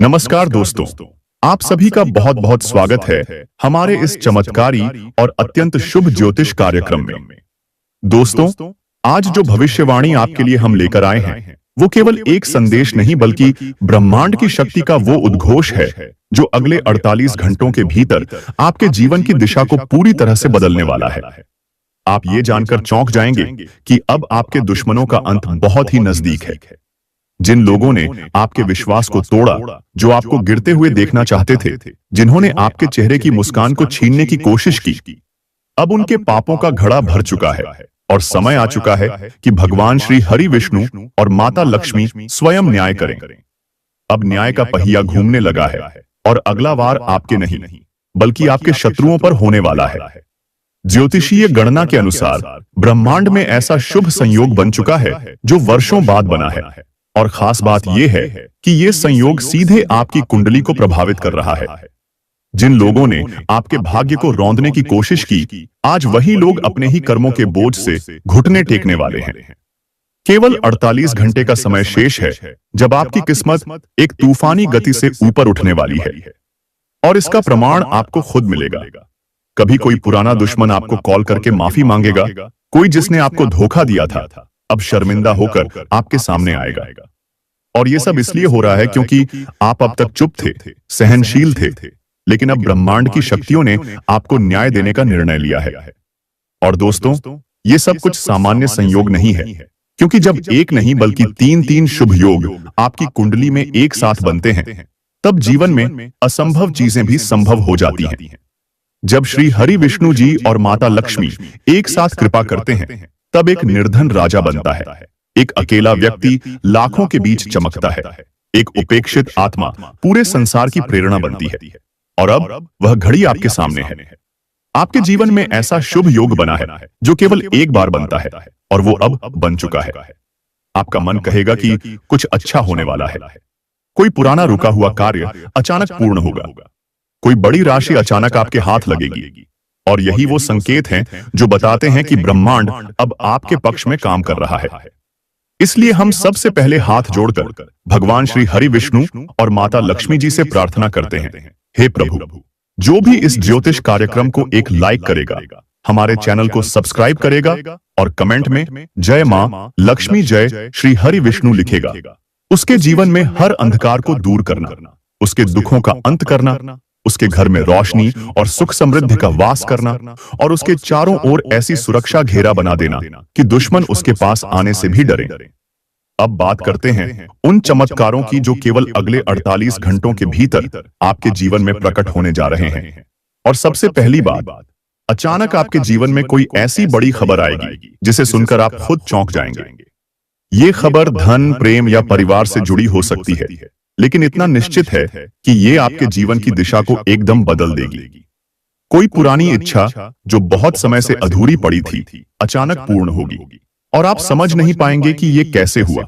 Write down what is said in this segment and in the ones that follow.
नमस्कार दोस्तों, आप सभी का बहुत बहुत स्वागत है हमारे इस चमत्कारी और अत्यंत शुभ ज्योतिष कार्यक्रम में। दोस्तों, आज जो भविष्यवाणी आपके लिए हम लेकर आए हैं वो केवल एक संदेश नहीं बल्कि ब्रह्मांड की शक्ति का वो उद्घोष है जो अगले 48 घंटों के भीतर आपके जीवन की दिशा को पूरी तरह से बदलने वाला है। आप ये जानकर चौंक जाएंगे कि अब आपके दुश्मनों का अंत बहुत ही नजदीक है। जिन लोगों ने आपके विश्वास को तोड़ा, जो आपको गिरते हुए देखना चाहते थे, जिन्होंने आपके चेहरे की मुस्कान को छीनने की कोशिश की, अब उनके पापों का घड़ा भर चुका है और समय आ चुका है कि भगवान श्री हरि विष्णु और माता लक्ष्मी स्वयं न्याय करें। अब न्याय का पहिया घूमने लगा है और अगला वार आपके नहीं बल्कि आपके शत्रुओं पर होने वाला है। ज्योतिषीय गणना के अनुसार ब्रह्मांड में ऐसा शुभ संयोग बन चुका है जो वर्षों बाद बना है, और खास बात यह है कि यह संयोग सीधे आपकी कुंडली को प्रभावित कर रहा है। जिन लोगों ने आपके भाग्य को रौंदने की कोशिश की, आज वही लोग अपने ही कर्मों के बोझ से घुटने टेकने वाले हैं। केवल 48 घंटे का समय शेष है जब आपकी किस्मत एक तूफानी गति से ऊपर उठने वाली है, और इसका प्रमाण आपको खुद मिलेगा। कभी कोई पुराना दुश्मन आपको कॉल करके माफी मांगेगा, कोई जिसने आपको धोखा दिया था अब शर्मिंदा होकर आपके सामने आएगा। और ये सब इसलिए हो रहा है क्योंकि आप अब तक चुप थे, सहनशील थे, लेकिन अब ब्रह्मांड की शक्तियों ने आपको न्याय देने का निर्णय लिया है। और दोस्तों, ये सब कुछ सामान्य संयोग नहीं है, क्योंकि जब एक नहीं बल्कि तीन शुभ योग आपकी कुंडली में एक साथ बनते हैं, तब जीवन में असंभव चीजें भी संभव हो जाती हैं। जब श्री हरि विष्णु जी और माता लक्ष्मी एक साथ कृपा करते हैं, तब एक निर्धन राजा बनता है, एक अकेला व्यक्ति लाखों के बीच चमकता है, एक उपेक्षित आत्मा पूरे संसार की प्रेरणा बनती है। और अब वह घड़ी आपके सामने है। आपके जीवन में ऐसा शुभ योग बना है जो केवल एक बार बनता है, और वो अब बन चुका है। आपका मन कहेगा कि कुछ अच्छा होने वाला है। कोई पुराना रुका हुआ कार्य अचानक पूर्ण होगा, कोई बड़ी राशि अचानक आपके हाथ लगेगी, और यही वो संकेत हैं जो बताते हैं कि ब्रह्मांड अब आपके पक्ष में काम कर रहा है। इसलिए हम सबसे पहले हाथ जोड़कर भगवान श्री हरि विष्णु और माता लक्ष्मी जी से प्रार्थना करते हैं, हे प्रभु, जो भी इस ज्योतिष कार्यक्रम को एक लाइक करेगा, हमारे चैनल को सब्सक्राइब करेगा और कमेंट में जय मां लक्ष्मी जय श्री हरि विष्णु लिखेगा, उसके जीवन में हर अंधकार को दूर करना, उसके दुखों का अंत करना, उसके घर में रोशनी और सुख समृद्धि का वास करना, और उसके चारों ओर ऐसी सुरक्षा घेरा बना देना कि दुश्मन उसके पास आने से भी डरे। अब बात करते हैं उन चमत्कारों की जो केवल अगले 48 घंटों के भीतर आपके जीवन में प्रकट होने जा रहे हैं। और सबसे पहली बात, अचानक आपके जीवन में कोई ऐसी बड़ी खबर आएगी जिसे सुनकर आप खुद चौंक जाएंगे। ये खबर धन, प्रेम या परिवार से जुड़ी हो सकती है, लेकिन इतना निश्चित है कि ये आपके जीवन की दिशा को एकदम बदल देगी। कोई पुरानी इच्छा जो बहुत समय से अधूरी पड़ी थी, अचानक पूर्ण होगी, और आप समझ नहीं पाएंगे कि ये कैसे हुआ।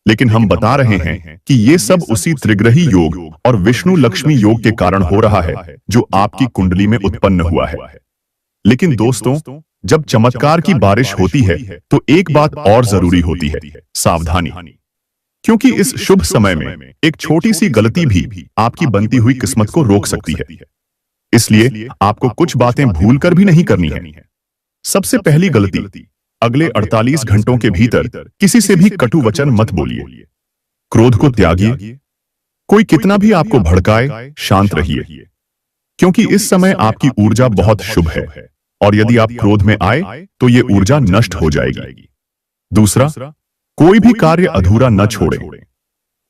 लेकिन हम बता रहे हैं कि ये सब उसी त्रिग्रही योग और विष्णु लक्ष्मी योग के कारण हो रहा है जो आपकी कुंडली में उत्पन्न हुआ है। लेकिन दोस्तों, जब चमत्कार की बारिश होती है तो एक बात और जरूरी होती है, सावधानी। क्योंकि इस शुभ समय में एक छोटी सी गलती भी आपकी बनती हुई किस्मत को रोक सकती है। इसलिए आपको कुछ बातें भूलकर भी नहीं करनी है। सबसे पहली गलती, अगले 48 घंटों के भीतर किसी से भी कटु वचन मत बोलिए। क्रोध को त्यागिए। कोई कितना भी आपको भड़काए, शांत रहिए, क्योंकि इस समय आपकी ऊर्जा बहुत शुभ है, और यदि आप क्रोध में आए तो ये ऊर्जा नष्ट हो जाएगी। दूसरा, कोई भी कार्य अधूरा न छोड़े।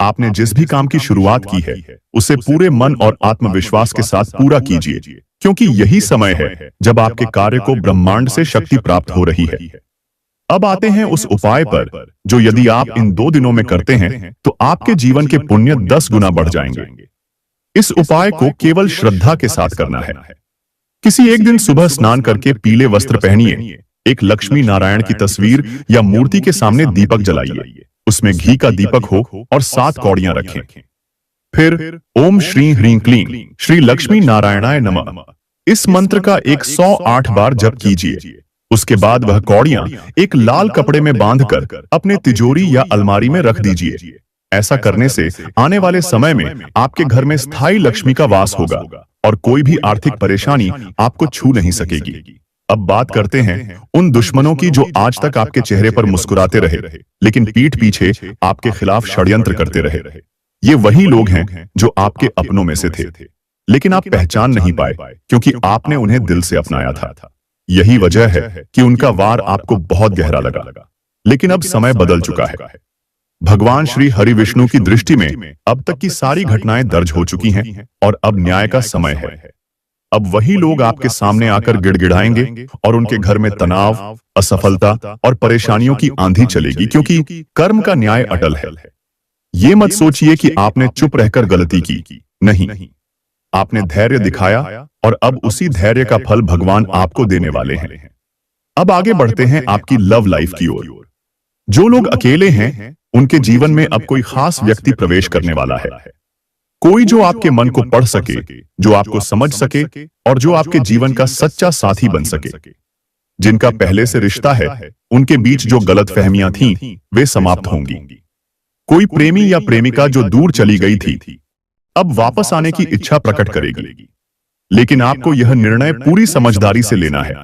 आपने जिस भी काम की शुरुआत की है उसे पूरे मन और आत्मविश्वास के साथ पूरा कीजिए, क्योंकि यही समय है जब आपके कार्य को ब्रह्मांड से शक्ति प्राप्त हो रही है। अब आते हैं उस उपाय पर जो यदि आप इन 2 दिनों में करते हैं तो आपके जीवन के पुण्य 10 गुना बढ़ जाएंगे। इस उपाय को केवल श्रद्धा के साथ करना है। किसी एक दिन सुबह स्नान करके पीले वस्त्र पहनिए, एक लक्ष्मी नारायण की तस्वीर या मूर्ति के सामने दीपक जलाइए, उसमें घी का दीपक हो और 7 कौड़ियां रखें। फिर ओम श्री ह्रीं क्लीं श्री लक्ष्मी नारायणाय नमः इस मंत्र का 108 बार जप कीजिए। उसके बाद वह कौड़ियां एक लाल कपड़े में बांधकर अपने तिजोरी या अलमारी में रख दीजिए। ऐसा करने से आने वाले समय में आपके घर में स्थायी लक्ष्मी का वास होगा और कोई भी आर्थिक परेशानी आपको छू नहीं सकेगी। अब बात करते हैं उन दुश्मनों की जो आज तक आपके चेहरे पर मुस्कुराते रहे, लेकिन पीठ पीछे आपके खिलाफ षड्यंत्र करते रहे। ये वही लोग हैं जो आपके अपनों में से थे, लेकिन आप पहचान नहीं पाए क्योंकि आपने उन्हें दिल से अपनाया था। यही वजह है कि उनका वार आपको बहुत गहरा लगा, लेकिन अब समय बदल चुका है। भगवान श्री हरि विष्णु की दृष्टि में अब तक की सारी घटनाएं दर्ज हो चुकी हैं और अब न्याय का समय है। अब वही लोग आपके सामने आकर गिड़गिड़ाएंगे और उनके घर में तनाव, असफलता और परेशानियों की आंधी चलेगी, क्योंकि कर्म का न्याय अटल है। ये मत सोचिए कि आपने चुप रहकर गलती की, नहीं, आपने धैर्य दिखाया और अब उसी धैर्य का फल भगवान आपको देने वाले हैं। अब आगे बढ़ते हैं आपकी लव लाइफ की ओर। जो लोग अकेले हैं उनके जीवन में अब कोई खास व्यक्ति प्रवेश करने वाला है। कोई जो आपके मन को पढ़ सके, जो आपको समझ सके और जो आपके जीवन का सच्चा साथी बन सके। जिनका पहले से रिश्ता है, उनके बीच जो गलतफहमियां थीं, वे समाप्त होंगी। कोई प्रेमी या प्रेमिका जो दूर चली गई थी, अब वापस आने की इच्छा प्रकट करेगी। लेकिन आपको यह निर्णय पूरी समझदारी से लेना है,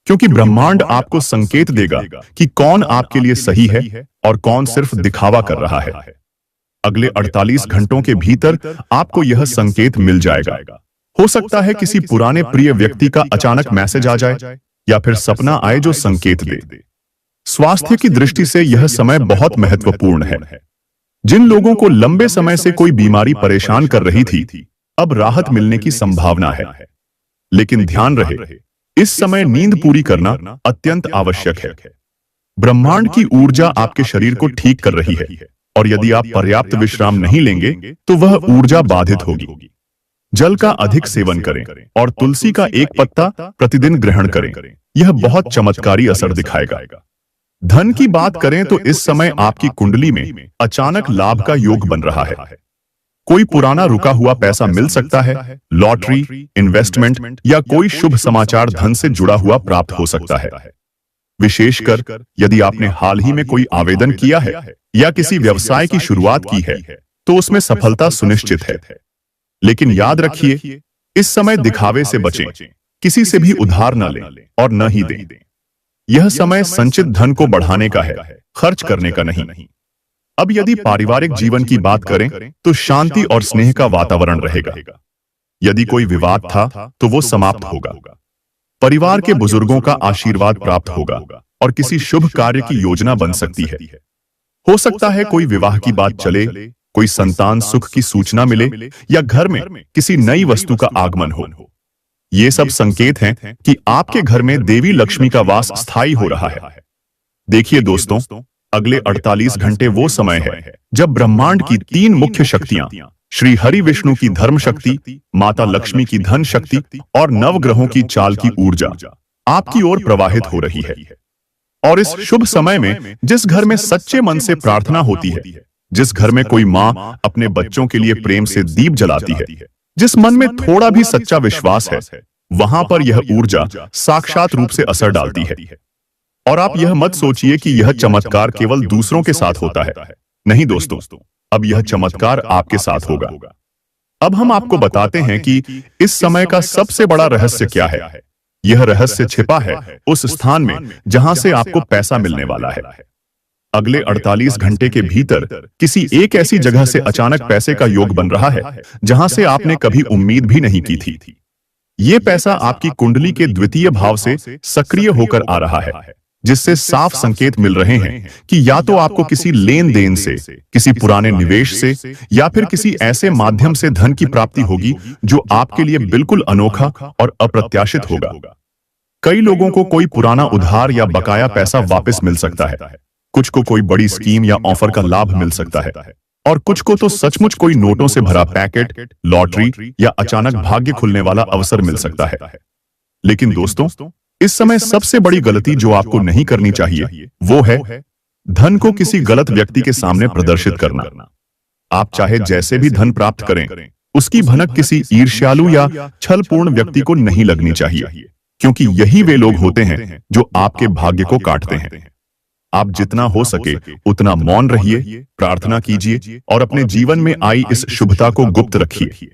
क्योंकि ब्रह्मांड आपको संकेत देगा कि कौन आपके लिए सही है और कौन सिर्फ दिखावा कर रहा है। अगले 48 घंटों के भीतर आपको यह संकेत मिल जाएगा। हो सकता है किसी पुराने प्रिय व्यक्ति का अचानक मैसेज आ जाए या फिर सपना आए जो संकेत दे। स्वास्थ्य की दृष्टि से यह समय बहुत महत्वपूर्ण है। जिन लोगों को लंबे समय से कोई बीमारी परेशान कर रही थी, अब राहत मिलने की संभावना है। लेकिन ध्यान रहे, इस समय नींद पूरी करना अत्यंत आवश्यक है। ब्रह्मांड की ऊर्जा आपके शरीर को ठीक कर रही है और यदि आप पर्याप्त विश्राम नहीं लेंगे तो वह ऊर्जा बाधित होगी। जल का अधिक सेवन करें और तुलसी का एक पत्ता प्रतिदिन ग्रहण करें। यह बहुत चमत्कारी असर दिखाएगा। धन की बात करें तो इस समय आपकी कुंडली में अचानक लाभ का योग बन रहा है। कोई पुराना रुका हुआ पैसा मिल सकता है, लॉटरी, इन्वेस्टमेंट या कोई शुभ समाचार धन से जुड़ा हुआ प्राप्त हो सकता है। विशेषकर यदि आपने हाल ही में कोई आवेदन किया है या किसी व्यवसाय की शुरुआत की है तो उसमें सफलता सुनिश्चित है। लेकिन याद रखिए, इस समय दिखावे से बचें, किसी से भी उधार न लें और न ही दें। यह समय संचित धन को बढ़ाने का है, खर्च करने का नहीं। अब यदि पारिवारिक जीवन की बात करें तो शांति और स्नेह का वातावरण रहेगा। यदि कोई विवाद था तो वो समाप्त होगा। परिवार के बुजुर्गों का आशीर्वाद प्राप्त होगा और किसी शुभ कार्य की योजना बन सकती है। हो सकता है कोई विवाह की बात चले, कोई संतान सुख की सूचना मिले या घर में किसी नई वस्तु का आगमन हो। ये सब संकेत हैं कि आपके घर में देवी लक्ष्मी का वास स्थायी हो रहा है। देखिए दोस्तों, अगले 48 घंटे वो समय है जब ब्रह्मांड की 3 मुख्य शक्तियां, श्री हरि विष्णु की धर्म शक्ति, माता लक्ष्मी की धन शक्ति और नवग्रहों की चाल की ऊर्जा आपकी ओर प्रवाहित हो रही है। और इस शुभ समय में जिस घर में सच्चे मन से प्रार्थना होती है, जिस घर में कोई माँ अपने बच्चों के लिए प्रेम से दीप जलाती है, जिस मन में थोड़ा भी सच्चा विश्वास है, वहां पर यह ऊर्जा साक्षात रूप से असर डालती है। और आप यह मत सोचिए कि यह चमत्कार केवल दूसरों के साथ होता है। नहीं दोस्तों, अब यह चमत्कार आपके साथ होगा। अब हम आपको बताते हैं कि इस समय का सबसे बड़ा रहस्य क्या है। यह रहस्य छिपा है उस स्थान में जहां से आपको पैसा मिलने वाला है। अगले 48 घंटे के भीतर किसी एक ऐसी जगह से अचानक पैसे का योग बन रहा है जहां से आपने कभी उम्मीद भी नहीं की थी। यह पैसा आपकी कुंडली के द्वितीय भाव से सक्रिय होकर आ रहा है, जिससे साफ संकेत मिल रहे हैं कि या तो आपको किसी लेन देन से, किसी पुराने निवेश से या फिर किसी ऐसे माध्यम से धन की प्राप्ति होगी जो आपके लिए बिल्कुल अनोखा और अप्रत्याशित होगा। कई लोगों को कोई पुराना उधार या बकाया पैसा वापस मिल सकता है, कुछ को कोई बड़ी स्कीम या ऑफर का लाभ मिल सकता है और कुछ को तो सचमुच कोई नोटों से भरा पैकेट, लॉटरी या अचानक भाग्य खुलने वाला अवसर मिल सकता है। लेकिन दोस्तों, इस समय सबसे बड़ी गलती जो आपको नहीं करनी चाहिए वो है धन को किसी गलत व्यक्ति के सामने प्रदर्शित करना। आप चाहे जैसे भी धन प्राप्त करें, उसकी भनक किसी ईर्ष्यालु या छलपूर्ण व्यक्ति को नहीं लगनी चाहिए, क्योंकि यही वे लोग होते हैं जो आपके भाग्य को काटते हैं। आप जितना हो सके उतना मौन रहिए, प्रार्थना कीजिए और अपने जीवन में आई इस शुभता को गुप्त रखिए।